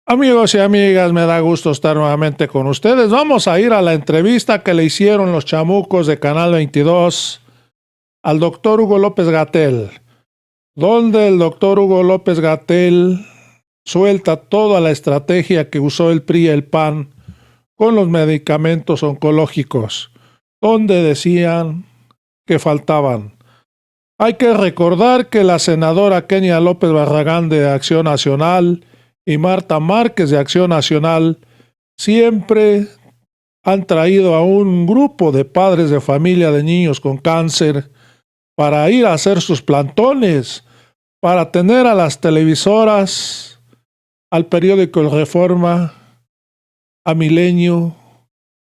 Amigos y amigas, me da gusto estar nuevamente con ustedes. Vamos a ir a la entrevista que le hicieron los chamucos de Canal 22 al doctor Hugo López-Gatell, donde el doctor Hugo López-Gatell suelta toda la estrategia que usó el PRI y el PAN con los medicamentos oncológicos, donde decían que faltaban. Hay que recordar que la senadora Kenia López Barragán de Acción Nacional y Marta Márquez de Acción Nacional siempre han traído a un grupo de padres de familia de niños con cáncer para ir a hacer sus plantones, para tener a las televisoras, al periódico El Reforma, a Milenio,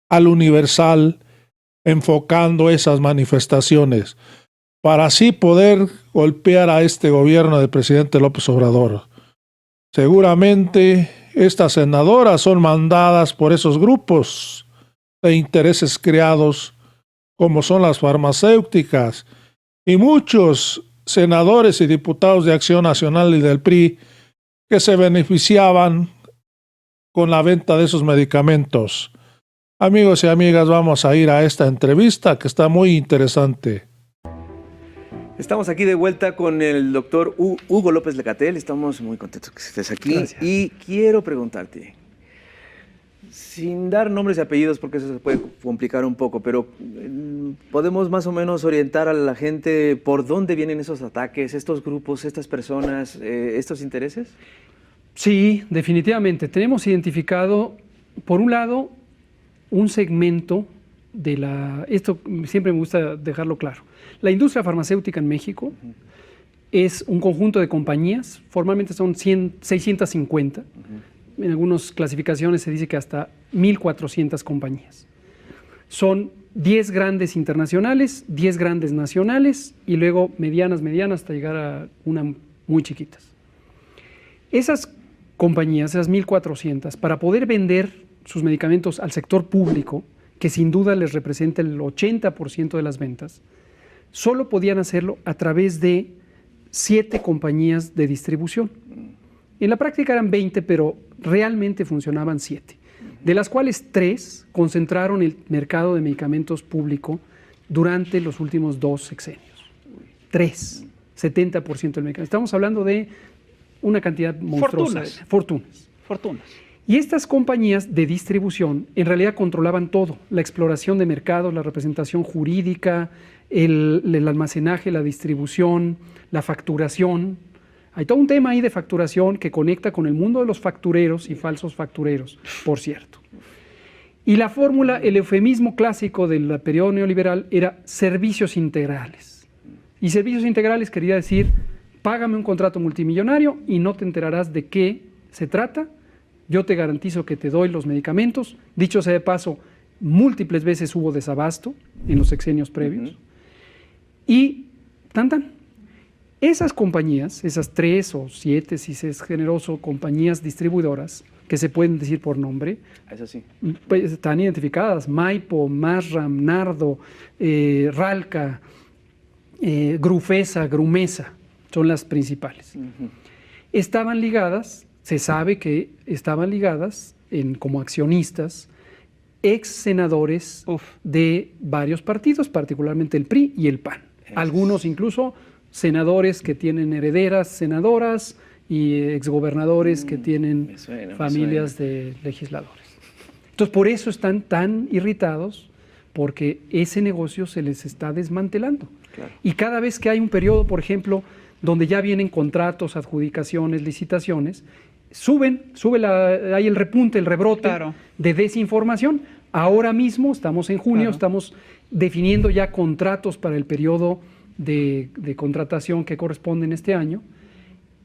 al Universal, enfocando esas manifestaciones, para así poder golpear a este gobierno del presidente López Obrador. Seguramente estas senadoras son mandadas por esos grupos de intereses creados, como son las farmacéuticas, y muchos senadores y diputados de Acción Nacional y del PRI que se beneficiaban con la venta de esos medicamentos. Amigos y amigas, vamos a ir a esta entrevista que está muy interesante. Estamos aquí de vuelta con el doctor Hugo López-Gatell. Estamos muy contentos que estés aquí. Gracias. Y quiero preguntarte, sin dar nombres y apellidos porque eso se puede complicar un poco, pero ¿podemos más o menos orientar a la gente por dónde vienen esos ataques, estos grupos, estas personas, estos intereses? Sí, definitivamente. Tenemos identificado, por un lado, un segmento de la... Esto siempre me gusta dejarlo claro. La industria farmacéutica en México es un conjunto de compañías, formalmente son 650. En algunas clasificaciones se dice que hasta 1,400 compañías. Son 10 grandes internacionales, 10 grandes nacionales y luego medianas hasta llegar a una muy chiquitas. Esas compañías, esas 1,400, para poder vender sus medicamentos al sector público, que sin duda les representa el 80% de las ventas, solo podían hacerlo a través de 7 compañías de distribución. En la práctica eran 20, pero realmente funcionaban 7, de las cuales 3 concentraron el mercado de medicamentos público durante los últimos 2 sexenios. 3, 70% del mercado. Estamos hablando de una cantidad monstruosa. Fortunas. Y estas compañías de distribución en realidad controlaban todo, la exploración de mercados, la representación jurídica, el almacenaje, la distribución, la facturación. Hay todo un tema ahí de facturación que conecta con el mundo de los factureros y falsos factureros, por cierto. Y la fórmula, el eufemismo clásico del periodo neoliberal era servicios integrales. Y servicios integrales quería decir, págame un contrato multimillonario y no te enterarás de qué se trata. Yo te garantizo que te doy los medicamentos. Dicho sea de paso, múltiples veces hubo desabasto en los sexenios previos. Y esas compañías, esas 3 o 7, si se es generoso, compañías distribuidoras, que se pueden decir por nombre, Eso sí. pues están identificadas: Maipo, Masram, Nardo, Ralca, Grufesa, Grumesa, son las principales. Estaban ligadas, se sabe que estaban ligadas como accionistas ex senadores de varios partidos, particularmente el PRI y el PAN. Algunos incluso senadores que tienen herederas senadoras y exgobernadores que tienen familias de legisladores. Entonces, por eso están tan irritados, porque ese negocio se les está desmantelando. Claro. Y cada vez que hay un periodo, por ejemplo, donde ya vienen contratos, adjudicaciones, licitaciones, sube hay el repunte, el rebrote de desinformación. Ahora mismo, estamos en junio, estamos definiendo ya contratos para el periodo de contratación que corresponde en este año,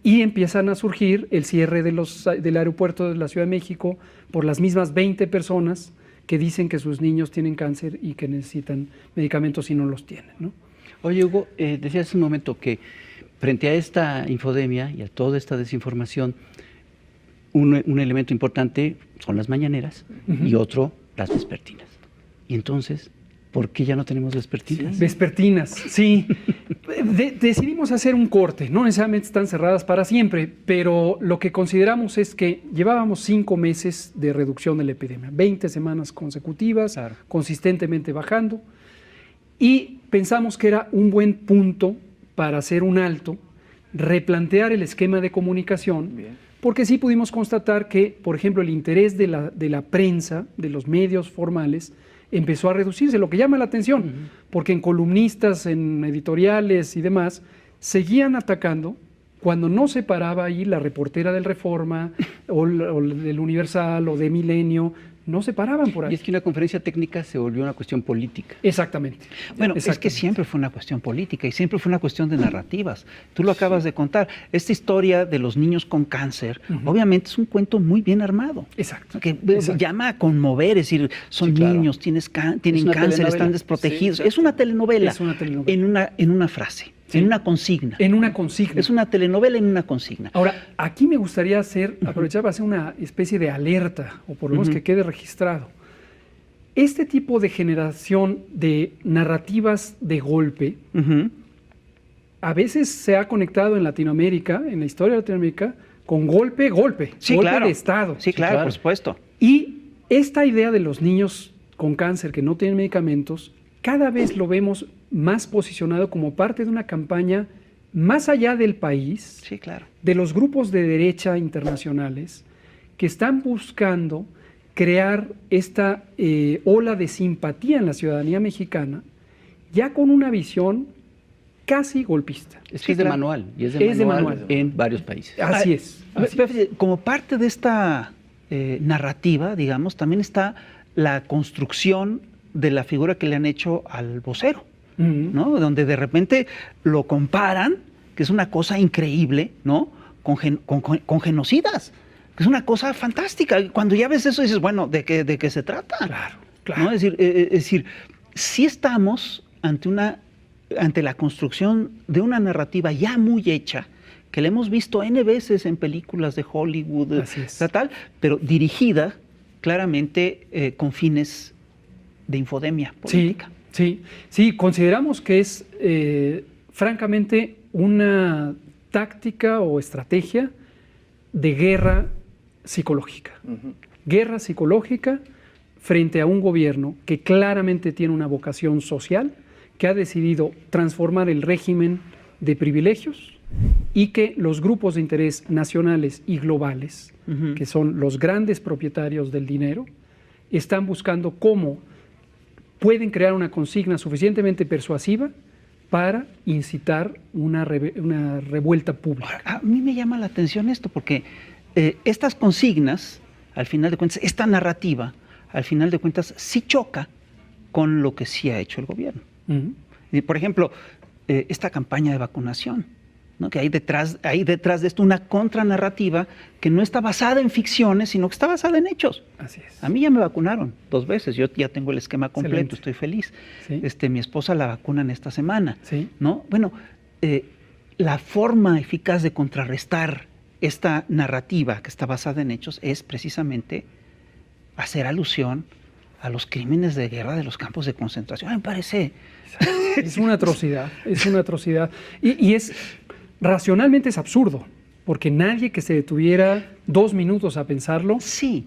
y empiezan a surgir el cierre del aeropuerto de la Ciudad de México por las mismas 20 personas que dicen que sus niños tienen cáncer y que necesitan medicamentos y no los tienen, ¿no? Oye, Hugo, decías hace un momento que frente a esta infodemia y a toda esta desinformación, un elemento importante son las mañaneras y otro las vespertinas. Y entonces, ¿Por qué ya no tenemos vespertinas? Vespertinas, sí. Decidimos hacer un corte, no necesariamente están cerradas para siempre, pero lo que consideramos es que llevábamos 5 meses de reducción de la epidemia, 20 semanas consecutivas, Claro. consistentemente bajando, y pensamos que era un buen punto para hacer un alto, replantear el esquema de comunicación, Bien. porque sí pudimos constatar que, por ejemplo, el interés de la prensa, de los medios formales, empezó a reducirse, lo que llama la atención, porque en columnistas, en editoriales y demás, seguían atacando cuando no se paraba ahí la reportera del Reforma o del Universal o de Milenio, no se paraban por ahí. Y es que una conferencia técnica se volvió una cuestión política. Exactamente. Bueno, es que Exactamente. siempre fue una cuestión política y siempre fue una cuestión de narrativas. Tú lo acabas de contar. Esta historia de los niños con cáncer, obviamente es un cuento muy bien armado. Exacto. Que Exacto. llama a conmover, es decir, son Sí, claro. niños, tienen Es cáncer, una están telenovela. desprotegidos. Sí, es una telenovela. Es una telenovela. En una frase, Sí. en una consigna. En una consigna. Es una telenovela en una consigna. Ahora, aquí me gustaría aprovechar para hacer una especie de alerta, o por lo menos que quede registrado. Este tipo de generación de narrativas de golpe, Ujú. a veces se ha conectado en Latinoamérica, en la historia de Latinoamérica, con golpe Sí, golpe claro. de Estado. Sí, claro, claro. por supuesto. Y esta idea de los niños con cáncer que no tienen medicamentos, cada vez lo vemos más posicionado como parte de una campaña más allá del país, Sí, claro. de los grupos de derecha internacionales que están buscando crear esta ola de simpatía en la ciudadanía mexicana, ya con una visión casi golpista. Es que Sí, es de claro. manual, y es Es de de manual, manual. en varios países. Así es. Así Pero fíjate, como parte de esta narrativa, digamos, también está la construcción de la figura que le han hecho al vocero, Ujú. ¿no? Donde de repente lo comparan, que es una cosa increíble, ¿no? Con genocidas, que es una cosa fantástica. Cuando ya ves eso dices, bueno, ¿de qué se trata? Claro, claro. ¿No? Es decir, sí estamos ante la construcción de una narrativa ya muy hecha, que la hemos visto N veces en películas de Hollywood, Así es. tal, pero dirigida claramente con fines de infodemia política. Sí, consideramos que es francamente una táctica o estrategia de guerra psicológica. Guerra psicológica frente a un gobierno que claramente tiene una vocación social, que ha decidido transformar el régimen de privilegios y que los grupos de interés nacionales y globales, Ujú. que son los grandes propietarios del dinero, están buscando cómo pueden crear una consigna suficientemente persuasiva para incitar una revuelta pública. A mí me llama la atención esto, porque estas consignas, al final de cuentas, esta narrativa, al final de cuentas, sí choca con lo que sí ha hecho el gobierno. Ujú. Y, por ejemplo, esta campaña de vacunación, ¿no? Que hay detrás de esto una contranarrativa que no está basada en ficciones, sino que está basada en hechos. Así es. A mí ya me vacunaron 2 veces, yo ya tengo el esquema completo, Excelente. estoy feliz. Sí. Mi esposa la vacunan esta semana. Sí. ¿No? Bueno, la forma eficaz de contrarrestar esta narrativa que está basada en hechos es precisamente hacer alusión a los crímenes de guerra de los campos de concentración. Me parece... Es una atrocidad, es una atrocidad. Y racionalmente es absurdo, porque nadie que se detuviera 2 minutos a pensarlo Sí.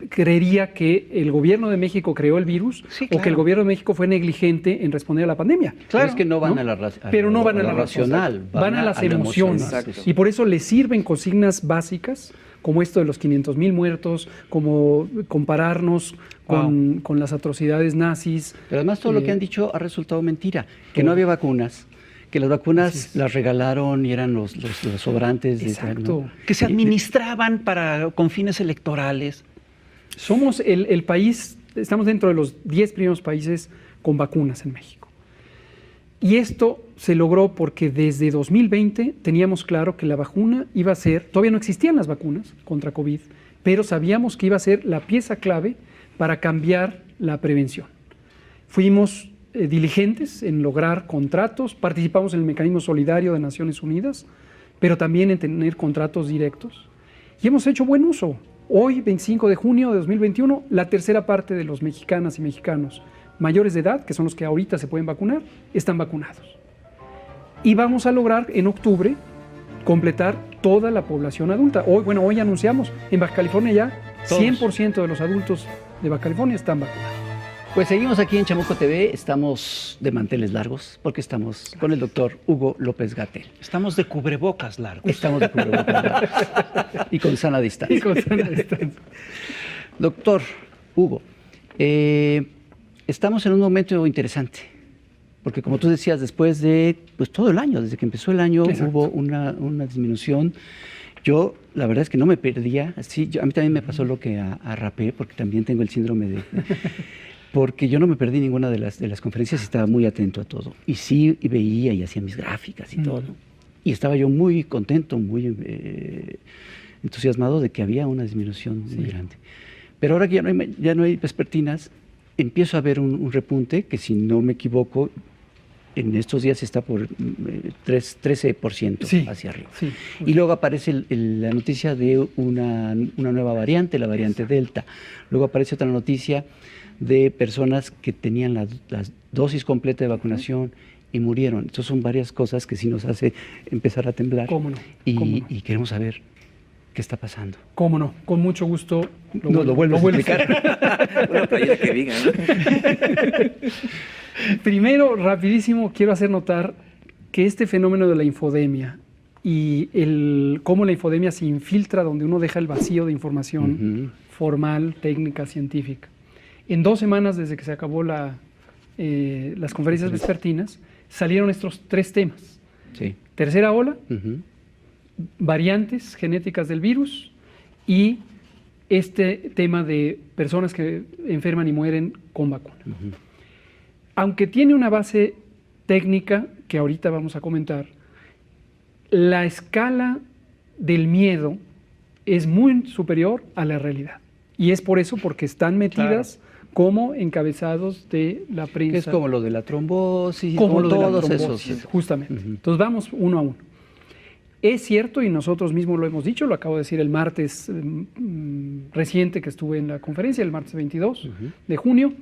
Creería que el gobierno de México creó el virus Sí, o que el claro. gobierno de México fue negligente en responder a la pandemia. Pero es que no van ¿no? a la Pero no van a la racional, van a las lo emociones. emocional. Exacto. Y por eso les sirven consignas básicas como esto de los 500,000 muertos, como compararnos con las atrocidades nazis. Pero además todo lo que han dicho ha resultado mentira, que no había vacunas, que las vacunas las regalaron y eran los sobrantes. Exacto. Que se administraban con fines electorales. Somos el país, estamos dentro de los 10 primeros países con vacunas en México. Y esto se logró porque desde 2020 teníamos claro que la vacuna iba a ser, todavía no existían las vacunas contra COVID, pero sabíamos que iba a ser la pieza clave para cambiar la prevención. Fuimos diligentes en lograr contratos, participamos en el mecanismo solidario de Naciones Unidas, pero también en tener contratos directos. Y hemos hecho buen uso. Hoy, 25 de junio de 2021, la tercera parte de los mexicanas y mexicanos mayores de edad, que son los que ahorita se pueden vacunar, están vacunados. Y vamos a lograr en octubre completar toda la población adulta. Hoy anunciamos, en Baja California ya Todos. 100% de los adultos de Baja California están vacunados. Pues seguimos aquí en Chamuco TV, estamos de manteles largos porque estamos con el doctor Hugo López-Gatell. Estamos de cubrebocas largos. Estamos de cubrebocas largos y con sana distancia. Y con sana distancia. Doctor Hugo, estamos en un momento interesante, porque como tú decías, después de todo el año, desde que empezó el año, Exacto. hubo una disminución. Yo, la verdad es que no me perdía. Sí, a mí también me pasó lo que a Rapé, porque también tengo el síndrome de... Porque yo no me perdí ninguna de las conferencias y estaba muy atento a todo. Y sí, y veía y hacía mis gráficas y todo. Y estaba yo muy contento, muy entusiasmado de que había una disminución muy grande. Pero ahora que ya no hay vespertinas, empiezo a ver un repunte que, si no me equivoco, en estos días está por 13% Sí, hacia arriba. sí. Y luego aparece la noticia de una nueva variante, la variante Delta. Luego aparece otra noticia de personas que tenían la dosis completa de vacunación y murieron. Estas son varias cosas que sí nos hace empezar a temblar. ¿Cómo no? Y, ¿Cómo no? y queremos saber qué está pasando. ¿Cómo no? Con mucho gusto Lo vuelvo a explicar. Una playera que diga, ¿no? Primero, rapidísimo, quiero hacer notar que este fenómeno de la infodemia y cómo la infodemia se infiltra donde uno deja el vacío de información formal, técnica, científica. En 2 semanas desde que se acabó las conferencias vespertinas, salieron estos 3 temas. Sí. Tercera ola, Ujú. variantes genéticas del virus y este tema de personas que enferman y mueren con vacuna. Aunque tiene una base técnica que ahorita vamos a comentar, la escala del miedo es muy superior a la realidad. Y es por eso, porque están metidas como encabezados de la prensa. Que es como lo de la trombosis, Como lo de la todos trombosis, esos. justamente. Ujú. Entonces vamos uno a uno. Es cierto, y nosotros mismos lo hemos dicho, lo acabo de decir el martes reciente que estuve en la conferencia, el martes 22 de junio.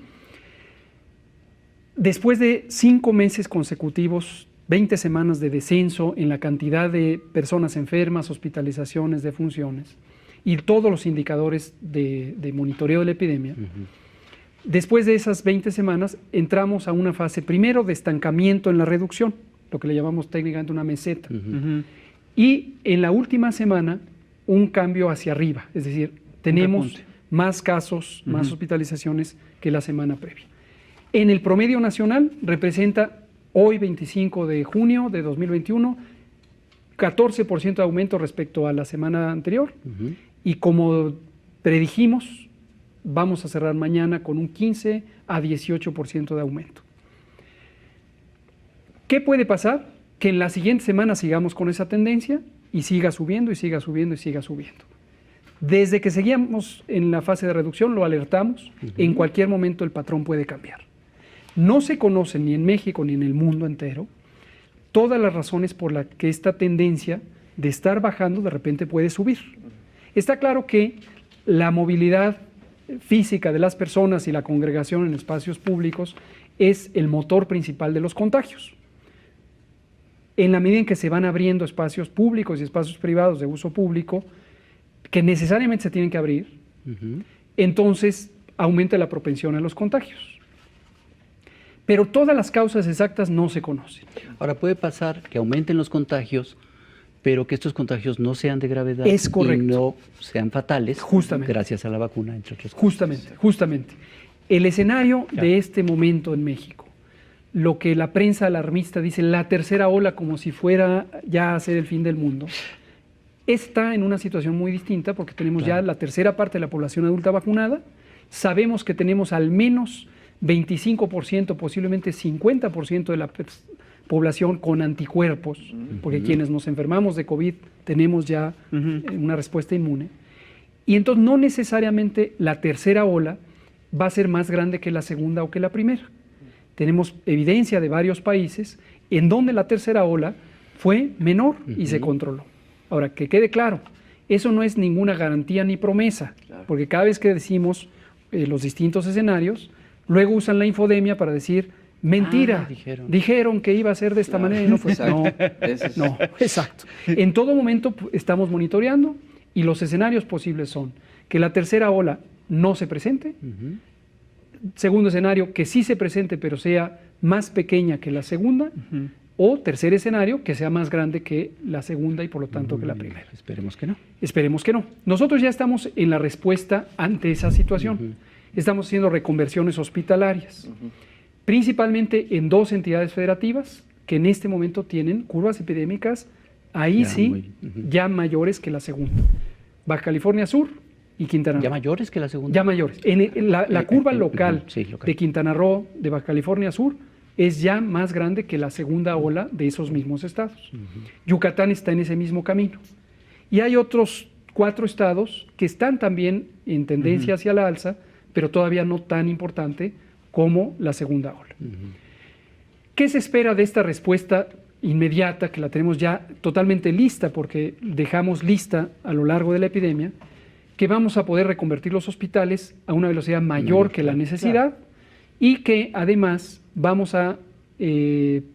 Después de 5 meses consecutivos, 20 semanas de descenso en la cantidad de personas enfermas, hospitalizaciones, defunciones y todos los indicadores de monitoreo de la epidemia, después de esas 20 semanas entramos a una fase primero de estancamiento en la reducción, lo que le llamamos técnicamente una meseta. Y en la última semana, un cambio hacia arriba, es decir, tenemos más casos, más hospitalizaciones que la semana previa. En el promedio nacional representa hoy, 25 de junio de 2021, 14% de aumento respecto a la semana anterior. Y como predijimos, vamos a cerrar mañana con un 15 a 18% de aumento. ¿Qué puede pasar? Que en la siguiente semana sigamos con esa tendencia y siga subiendo y siga subiendo y siga subiendo. Desde que seguíamos en la fase de reducción lo alertamos, en cualquier momento el patrón puede cambiar. No se conocen ni en México ni en el mundo entero todas las razones por las que esta tendencia de estar bajando de repente puede subir. Está claro que la movilidad física de las personas y la congregación en espacios públicos es el motor principal de los contagios. En la medida en que se van abriendo espacios públicos y espacios privados de uso público, que necesariamente se tienen que abrir, entonces aumenta la propensión a los contagios. Pero todas las causas exactas no se conocen. Ahora, puede pasar que aumenten los contagios, pero que estos contagios no sean de gravedad. Es correcto. Y no sean fatales. Justamente. Gracias a la vacuna, entre otras cosas. Justamente. El escenario de este momento en México, lo que la prensa alarmista dice, la tercera ola, como si fuera ya a ser el fin del mundo, está en una situación muy distinta porque tenemos ya la tercera parte de la población adulta vacunada. Sabemos que tenemos al menos 25%, posiblemente 50% de la población con anticuerpos, porque quienes nos enfermamos de COVID tenemos ya una respuesta inmune. Y entonces no necesariamente la tercera ola va a ser más grande que la segunda o que la primera. Tenemos evidencia de varios países en donde la tercera ola fue menor y se controló. Ahora, que quede claro, eso no es ninguna garantía ni promesa, porque cada vez que decimos los distintos escenarios, Luego usan la infodemia para decir, mentira, dijeron que iba a ser de esta manera y no fue. Exacto. No, exacto. En todo momento estamos monitoreando y los escenarios posibles son que la tercera ola no se presente. Segundo escenario, que sí se presente, pero sea más pequeña que la segunda. O tercer escenario, que sea más grande que la segunda y por lo tanto que la primera. Esperemos que no. Esperemos que no. Nosotros ya estamos en la respuesta ante esa situación. Estamos haciendo reconversiones hospitalarias, principalmente en 2 entidades federativas que en este momento tienen curvas epidémicas, ahí ya mayores que la segunda. Baja California Sur y Quintana Roo. ¿Ya mayores que la segunda? Ya mayores. La curva local de Quintana Roo, de Baja California Sur, es ya más grande que la segunda ola de esos mismos estados. Yucatán está en ese mismo camino. Y hay otros 4 estados que están también en tendencia hacia la alza, pero todavía no tan importante como la segunda ola. ¿Qué se espera de esta respuesta inmediata, que la tenemos ya totalmente lista porque dejamos lista a lo largo de la epidemia? Que vamos a poder reconvertir los hospitales a una velocidad mayor que la necesidad y que además vamos a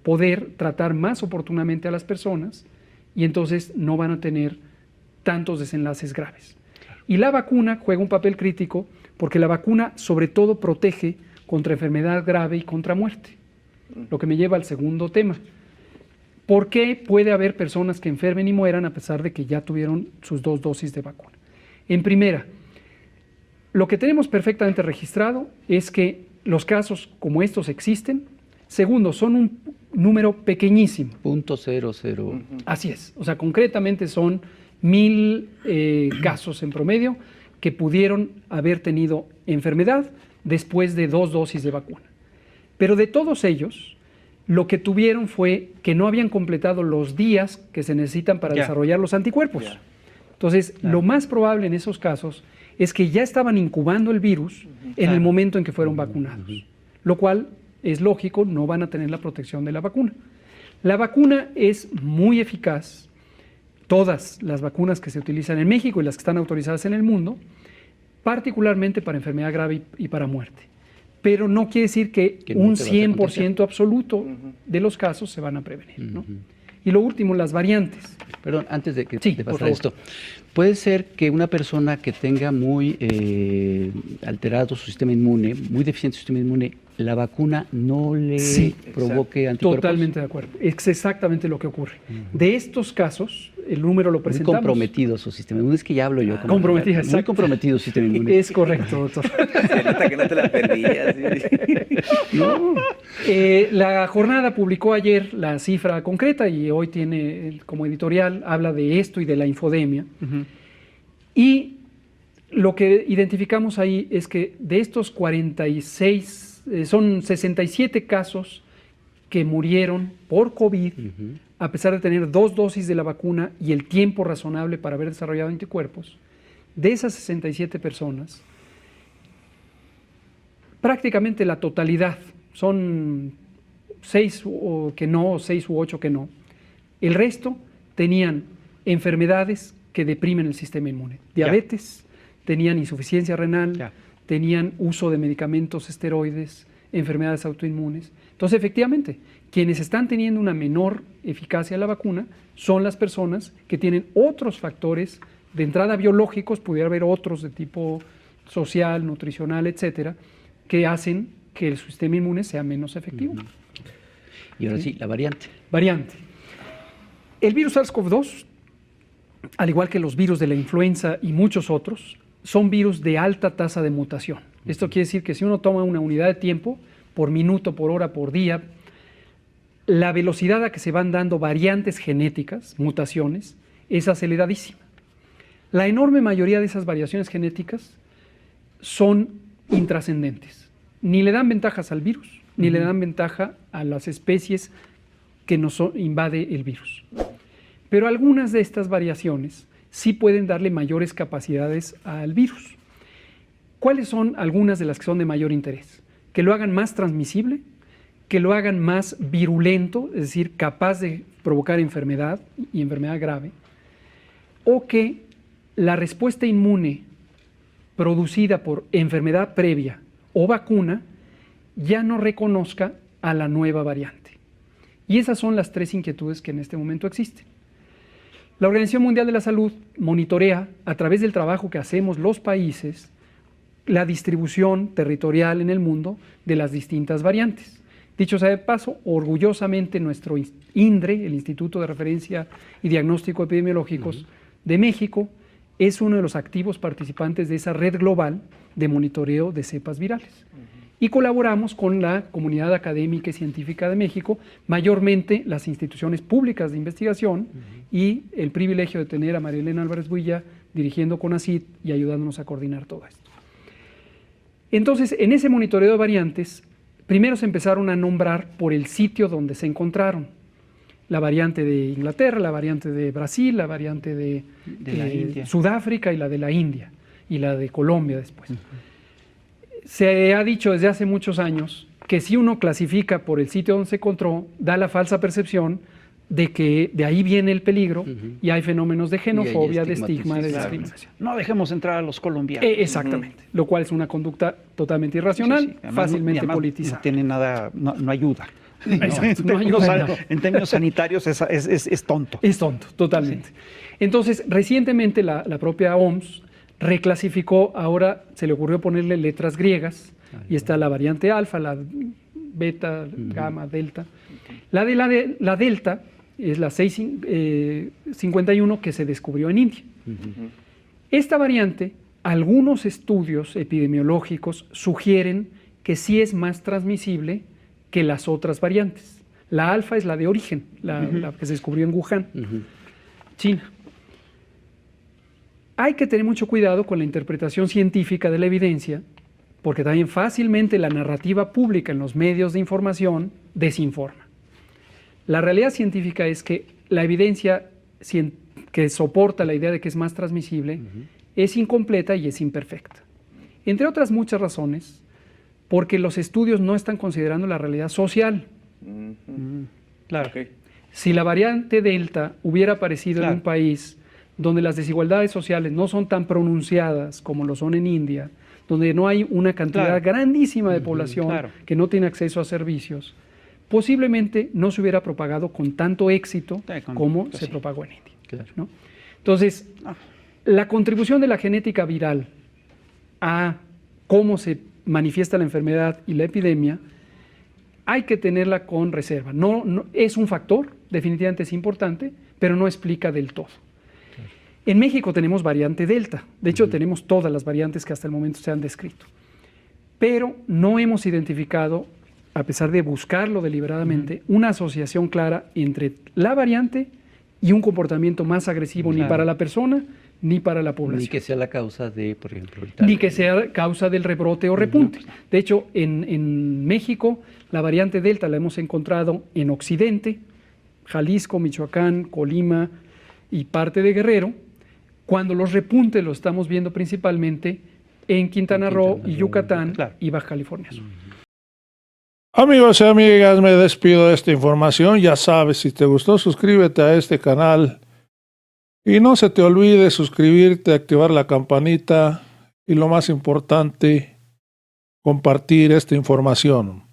poder tratar más oportunamente a las personas y entonces no van a tener tantos desenlaces graves. Y la vacuna juega un papel crítico porque la vacuna sobre todo protege contra enfermedad grave y contra muerte. Lo que me lleva al segundo tema. ¿Por qué puede haber personas que enfermen y mueran a pesar de que ya tuvieron sus 2 dosis de vacuna? En primera, lo que tenemos perfectamente registrado es que los casos como estos existen. Segundo, son un número pequeñísimo. 0.00. Así es. O sea, concretamente son 1000 casos en promedio que pudieron haber tenido enfermedad después de 2 dosis de vacuna. Pero de todos ellos, lo que tuvieron fue que no habían completado los días que se necesitan para desarrollar los anticuerpos. Entonces, lo más probable en esos casos es que ya estaban incubando el virus en el momento en que fueron vacunados, lo cual es lógico, no van a tener la protección de la vacuna. La vacuna es muy eficaz, todas las vacunas que se utilizan en México y las que están autorizadas en el mundo, particularmente para enfermedad grave y para muerte. Pero no quiere decir que un 100% absoluto de los casos se van a prevenir, ¿no? Y lo último, las variantes. Perdón, antes de que Sí, de por pasar favor. esto, puede ser que una persona que tenga muy alterado su sistema inmune, muy deficiente su sistema inmune, la vacuna no le provoque anticuerpos. Totalmente de acuerdo. Es exactamente lo que ocurre. De estos casos, el número lo Muy presentamos. comprometido su sistema inmune. Es que ya hablo yo. como- Comprometido, Muy exacto. comprometido su sistema inmune. Es correcto, doctor. Se nota que no te la perdías. ¿Sí? La jornada publicó ayer la cifra concreta y hoy tiene como editorial, habla de esto y de la infodemia. Y lo que identificamos ahí es que de estos 46, son 67 casos que murieron por COVID, a pesar de tener 2 dosis de la vacuna y el tiempo razonable para haber desarrollado anticuerpos. De esas 67 personas, prácticamente la totalidad, son 6 que no, 6 u 8 que no. El resto tenían enfermedades que deprimen el sistema inmune. Diabetes, tenían insuficiencia renal, tenían uso de medicamentos esteroides, enfermedades autoinmunes. Entonces, efectivamente, quienes están teniendo una menor eficacia de la vacuna son las personas que tienen otros factores de entrada biológicos, pudiera haber otros de tipo social, nutricional, etcétera, que hacen que el sistema inmune sea menos efectivo. Y ahora sí, la variante. Variante. El virus SARS-CoV-2, al igual que los virus de la influenza y muchos otros, son virus de alta tasa de mutación. Esto quiere decir que si uno toma una unidad de tiempo, por minuto, por hora, por día, la velocidad a que se van dando variantes genéticas, mutaciones, es aceleradísima. La enorme mayoría de esas variaciones genéticas son intrascendentes. Ni le dan ventajas al virus, ni le dan ventaja a las especies que nos invade el virus. Pero algunas de estas variaciones sí pueden darle mayores capacidades al virus. ¿Cuáles son algunas de las que son de mayor interés? Que lo hagan más transmisible, que lo hagan más virulento, es decir, capaz de provocar enfermedad y enfermedad grave, o que la respuesta inmune producida por enfermedad previa o vacuna ya no reconozca a la nueva variante. Y esas son las 3 inquietudes que en este momento existen. La Organización Mundial de la Salud monitorea, a través del trabajo que hacemos los países, la distribución territorial en el mundo de las distintas variantes. Dicho sea de paso, orgullosamente nuestro INDRE, el Instituto de Referencia y Diagnóstico Epidemiológicos de México, es uno de los activos participantes de esa red global de monitoreo de cepas virales. Y colaboramos con la comunidad académica y científica de México, mayormente las instituciones públicas de investigación y el privilegio de tener a María Elena Álvarez Builla dirigiendo CONACYT y ayudándonos a coordinar todo esto. Entonces, en ese monitoreo de variantes, primero se empezaron a nombrar por el sitio donde se encontraron. La variante de Inglaterra, la variante de Brasil, la variante de la India. Sudáfrica y la de la India, y la de Colombia después. Se ha dicho desde hace muchos años que si uno clasifica por el sitio donde se encontró, da la falsa percepción de que de ahí viene el peligro y hay fenómenos de xenofobia, de estigma, de discriminación. No dejemos entrar a los colombianos. Exactamente, lo cual es una conducta totalmente irracional, Además, fácilmente además, politizada. No tiene nada, no ayuda. Exacto, no ayuda, no. En términos sanitarios es tonto. Es tonto, totalmente. Entonces, recientemente la propia OMS reclasificó, ahora se le ocurrió ponerle letras griegas, y está la variante alfa, la beta, gamma, delta. La delta es la 651 que se descubrió en India. Esta variante, algunos estudios epidemiológicos sugieren que sí es más transmisible que las otras variantes. La alfa es la de origen, la que se descubrió en Wuhan, China. Hay que tener mucho cuidado con la interpretación científica de la evidencia, porque también fácilmente la narrativa pública en los medios de información desinforma. La realidad científica es que la evidencia que soporta la idea de que es más transmisible es incompleta y es imperfecta. Entre otras muchas razones, porque los estudios no están considerando la realidad social. Claro. Okay. Si la variante Delta hubiera aparecido en un país donde las desigualdades sociales no son tan pronunciadas como lo son en India, donde no hay una cantidad grandísima de población que no tiene acceso a servicios, posiblemente no se hubiera propagado con tanto éxito como se propagó en India. ¿No? Entonces, la contribución de la genética viral a cómo se manifiesta la enfermedad y la epidemia hay que tenerla con reserva. No, es un factor, definitivamente es importante, pero no explica del todo. En México tenemos variante Delta, de hecho tenemos todas las variantes que hasta el momento se han descrito, pero no hemos identificado, a pesar de buscarlo deliberadamente, una asociación clara entre la variante y un comportamiento más agresivo ni para la persona ni para la población. Ni que sea la causa de, por ejemplo, ni que sea causa del rebrote o repunte. De hecho, en México, la variante Delta la hemos encontrado en Occidente, Jalisco, Michoacán, Colima y parte de Guerrero, cuando los repuntes los estamos viendo principalmente en Quintana Roo y Yucatán y Baja California Sur. Amigos y amigas, me despido de esta información. Ya sabes, si te gustó, suscríbete a este canal. Y no se te olvide suscribirte, activar la campanita y lo más importante, compartir esta información.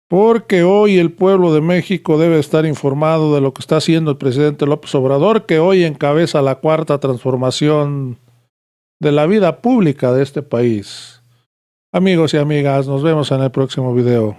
Porque hoy el pueblo de México debe estar informado de lo que está haciendo el presidente López Obrador, que hoy encabeza la cuarta transformación de la vida pública de este país. Amigos y amigas, nos vemos en el próximo video.